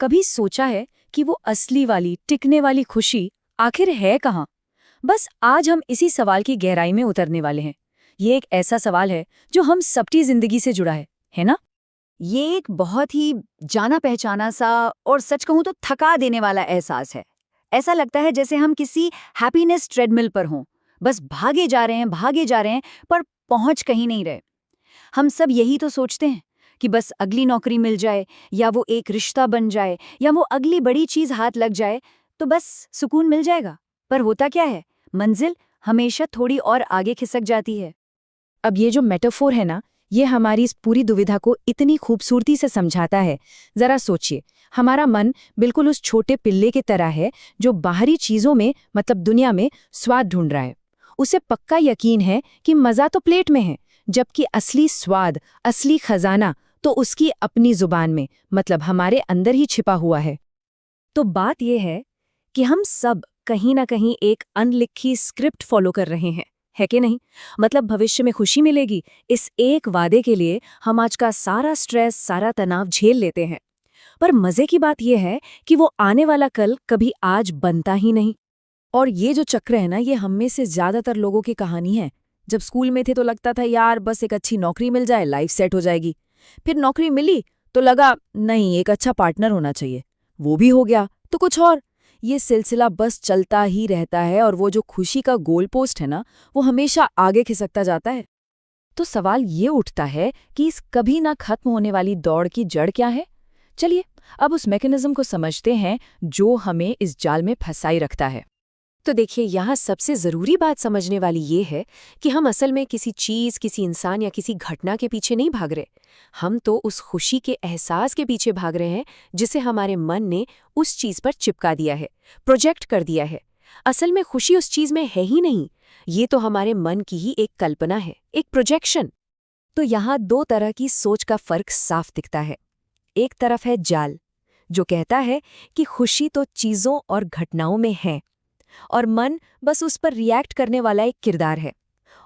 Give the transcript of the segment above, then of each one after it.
कभी सोचा है कि वो असली वाली टिकने वाली खुशी आखिर है कहाँ? बस आज हम इसी सवाल की गहराई में उतरने वाले हैं। ये एक ऐसा सवाल है जो हम सबकी जिंदगी से जुड़ा है ना? ये एक बहुत ही जाना पहचाना सा और सच कहूं तो थका देने वाला एहसास है। ऐसा लगता है जैसे हम किसी हैप्पीनेस ट्रेडमिल पर हों, बस भागे जा रहे हैं पर पहुंच कहीं नहीं रहे। हम सब यही तो सोचते हैं कि बस अगली नौकरी मिल जाए या वो एक रिश्ता बन जाए या वो अगली बड़ी चीज हाथ लग जाए तो बस सुकून मिल जाएगा। पर होता क्या है, मंजिल हमेशा थोड़ी और आगे खिसक जाती है। अब ये जो मेटाफोर है ना, ये हमारी इस पूरी दुविधा को इतनी खूबसूरती से समझाता है। जरा सोचिए, हमारा मन बिल्कुल उस छोटे पिल्ले की तरह है जो बाहरी चीजों में मतलब दुनिया में स्वाद ढूंढ रहा है। उसे पक्का यकीन है कि मजा तो प्लेट में है, जबकि असली स्वाद, असली खजाना तो उसकी अपनी जुबान में मतलब हमारे अंदर ही छिपा हुआ है। तो बात यह है कि हम सब कहीं ना कहीं एक अनलिखी स्क्रिप्ट फॉलो कर रहे हैं, है कि नहीं? मतलब भविष्य में खुशी मिलेगी, इस एक वादे के लिए हम आज का सारा स्ट्रेस, सारा तनाव झेल लेते हैं। पर मजे की बात यह है कि वो आने वाला कल कभी आज बनता ही नहीं। और ये जो चक्र है ना, ये हम में से ज्यादातर लोगों की कहानी है। जब स्कूल में थे तो लगता था यार बस एक अच्छी नौकरी मिल जाए, लाइफ सेट हो जाएगी। फिर नौकरी मिली तो लगा नहीं, एक अच्छा पार्टनर होना चाहिए। वो भी हो गया तो कुछ और। ये सिलसिला बस चलता ही रहता है और वो जो खुशी का गोल पोस्ट है ना, वो हमेशा आगे खिसकता जाता है। तो सवाल ये उठता है कि इस कभी ना खत्म होने वाली दौड़ की जड़ क्या है? चलिए अब उस मैकेनिज्म को समझते हैं जो हमें इस जाल में फंसाई रखता है। तो देखिए, यहाँ सबसे ज़रूरी बात समझने वाली ये है कि हम असल में किसी चीज़, किसी इंसान या किसी घटना के पीछे नहीं भाग रहे। हम तो उस खुशी के एहसास के पीछे भाग रहे हैं जिसे हमारे मन ने उस चीज़ पर चिपका दिया है, प्रोजेक्ट कर दिया है। असल में खुशी उस चीज़ में है ही नहीं, ये तो हमारे मन की ही एक कल्पना है, एक प्रोजेक्शन। तो यहाँ दो तरह की सोच का फर्क साफ दिखता है। एक तरफ है जाल, जो कहता है कि खुशी तो चीज़ों और घटनाओं में है और मन बस उस पर रिएक्ट करने वाला एक किरदार है।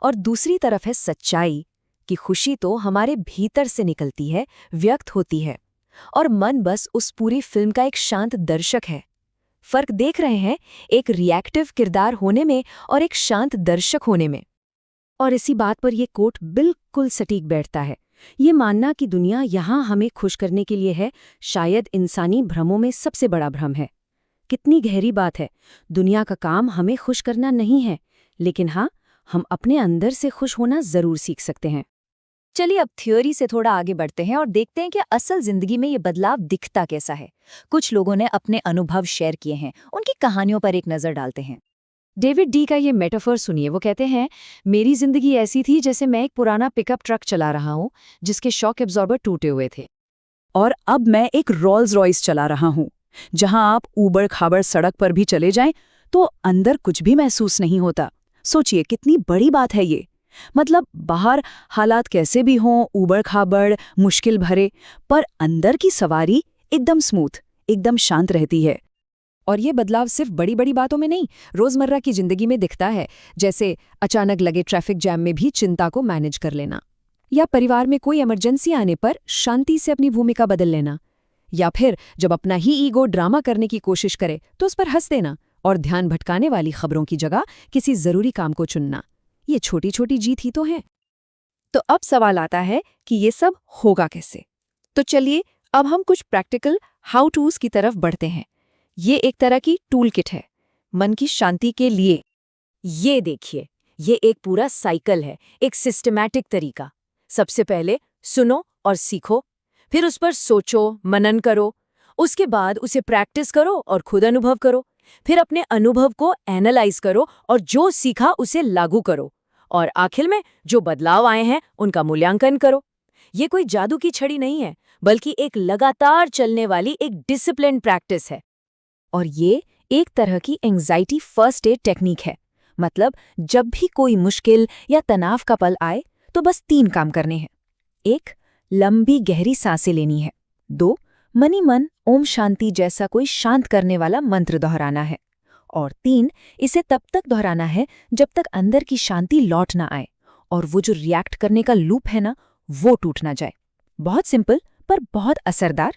और दूसरी तरफ है सच्चाई कि खुशी तो हमारे भीतर से निकलती है, व्यक्त होती है, और मन बस उस पूरी फिल्म का एक शांत दर्शक है। फर्क देख रहे हैं, एक रिएक्टिव किरदार होने में और एक शांत दर्शक होने में। और इसी बात पर यह कोट बिल्कुल सटीक बैठता है। ये मानना कि दुनिया यहाँ हमें खुश करने के लिए है, शायद इंसानी भ्रमों में सबसे बड़ा भ्रम है। कितनी गहरी बात है। दुनिया का काम हमें खुश करना नहीं है, लेकिन हाँ, हम अपने अंदर से खुश होना जरूर सीख सकते हैं। चलिए अब थ्योरी से थोड़ा आगे बढ़ते हैं और देखते हैं कि असल जिंदगी में ये बदलाव दिखता कैसा है। कुछ लोगों ने अपने अनुभव शेयर किए हैं, उनकी कहानियों पर एक नजर डालते हैं। डेविड डी का ये मेटाफर सुनिए। वो कहते हैं, मेरी जिंदगी ऐसी थी जैसे मैं एक पुराना पिकअप ट्रक चला रहा हूँ जिसके शॉक एब्जॉर्बर टूटे हुए थे, और अब मैं एक रोल्स रॉयस चला रहा हूँ जहां आप ऊबड़ खाबड़ सड़क पर भी चले जाएं तो अंदर कुछ भी महसूस नहीं होता। सोचिए कितनी बड़ी बात है ये। मतलब बाहर हालात कैसे भी हों, ऊबड़ खाबड़, मुश्किल भरे, पर अंदर की सवारी एकदम स्मूथ, एकदम शांत रहती है। और ये बदलाव सिर्फ बड़ी बड़ी बातों में नहीं, रोजमर्रा की जिंदगी में दिखता है। जैसे अचानक लगे ट्रैफिक जैम में भी चिंता को मैनेज कर लेना, या परिवार में कोई इमरजेंसी आने पर शांति से अपनी भूमिका बदल लेना, या फिर जब अपना ही ईगो ड्रामा करने की कोशिश करे तो उस पर हंस देना और ध्यान भटकाने वाली खबरों की जगह किसी जरूरी काम को चुनना। ये छोटी छोटी जीत ही तो है। तो अब सवाल आता है कि ये सब होगा कैसे? तो चलिए अब हम कुछ प्रैक्टिकल हाउ टूज की तरफ बढ़ते हैं। ये एक तरह की टूल किट है मन की शांति के लिए। ये देखिए, ये एक पूरा साइकिल है, एक सिस्टमैटिक तरीका। सबसे पहले सुनो और सीखो, फिर उस पर सोचो, मनन करो, उसके बाद उसे प्रैक्टिस करो और खुद अनुभव करो, फिर अपने अनुभव को एनालाइज करो और जो सीखा उसे लागू करो, और आखिर में जो बदलाव आए हैं उनका मूल्यांकन करो। ये कोई जादू की छड़ी नहीं है, बल्कि एक लगातार चलने वाली एक डिसिप्लिन प्रैक्टिस है। और ये एक तरह की एंग्जाइटी फर्स्ट एड टेक्निक है। मतलब जब भी कोई मुश्किल या तनाव का पल आए तो बस 3 काम करने हैं। 1, लंबी गहरी सांसें लेनी है। 2, मनी मन ओम शांति जैसा कोई शांत करने वाला मंत्र दोहराना है। और 3, इसे तब तक दोहराना है जब तक अंदर की शांति लौट ना आए और वो जो रिएक्ट करने का लूप है ना, वो टूट ना जाए। बहुत सिंपल पर बहुत असरदार।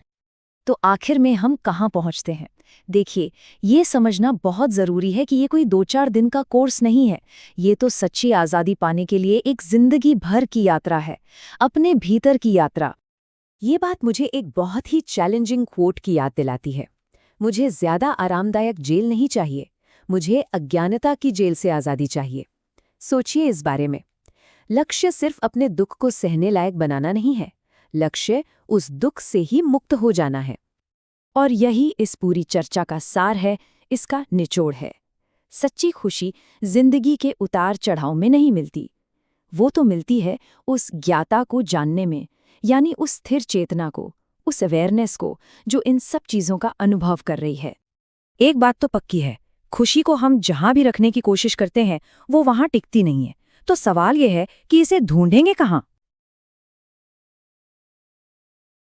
तो आखिर में हम कहाँ पहुँचते हैं? देखिए, ये समझना बहुत ज़रूरी है कि ये कोई 2-4 दिन का कोर्स नहीं है। ये तो सच्ची आज़ादी पाने के लिए एक ज़िंदगी भर की यात्रा है, अपने भीतर की यात्रा। ये बात मुझे एक बहुत ही चैलेंजिंग क्वोट की याद दिलाती है। मुझे ज़्यादा आरामदायक जेल नहीं चाहिए, मुझे अज्ञानता की जेल से आज़ादी चाहिए। सोचिए इस बारे में। लक्ष्य सिर्फ अपने दुख को सहने लायक बनाना नहीं है, लक्ष्य उस दुख से ही मुक्त हो जाना है। और यही इस पूरी चर्चा का सार है, इसका निचोड़ है। सच्ची खुशी जिंदगी के उतार चढ़ाव में नहीं मिलती, वो तो मिलती है उस ज्ञाता को जानने में, यानी उस स्थिर चेतना को, उस अवेयरनेस को जो इन सब चीज़ों का अनुभव कर रही है। एक बात तो पक्की है, खुशी को हम जहाँ भी रखने की कोशिश करते हैं वो वहाँ टिकती नहीं है। तो सवाल ये है कि इसे ढूंढेंगे कहाँ?